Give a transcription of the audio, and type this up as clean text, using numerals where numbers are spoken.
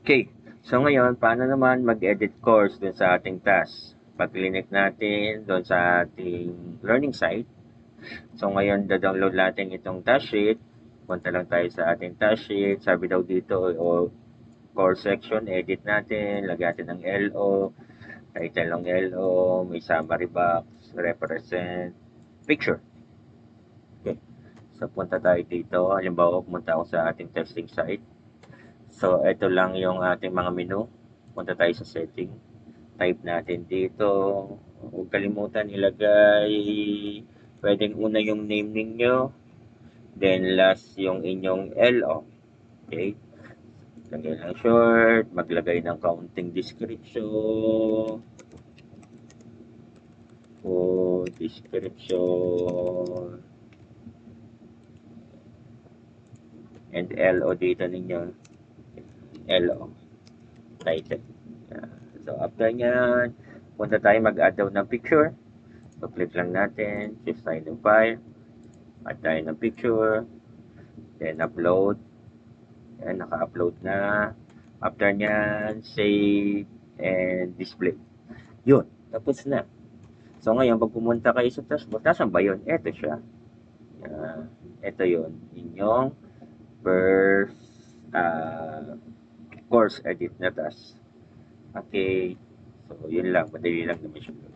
Okay. So ngayon, paano naman mag-edit course dun sa ating task? Pag-click natin dun sa ating learning site. So ngayon, da-download natin itong task sheet. Punta lang tayo sa ating task sheet. Sabi daw dito, o course section, edit natin. Lagyan natin ng LO. Title ng LO. May summary box. Represent. Picture. Okay. So punta tayo dito. Halimbawa, pumunta ako sa ating testing site. So, ito lang yung ating mga menu. Punta tayo sa setting. Type natin dito. Huwag kalimutan ilagay. Pwedeng una yung name ninyo. Then last yung inyong LO. Okay? Lagay ng short. Maglagay ng counting description. O description. And LO dito ninyo. LO. Title. So, after nyan, punta tayo mag-add daw ng picture. So, click lang natin. Choose tayo ng file. Add tayo ng picture. Then, upload. Yan, naka-upload na. After nyan, save and display. Yun, tapos na. So, ngayon, pag pumunta kayo sa dashboard, nasan ba yun? Ito siya. Yan. Ito yun. Inyong first course edit na task. Okay. So, yun lang. Madali lang naman siya.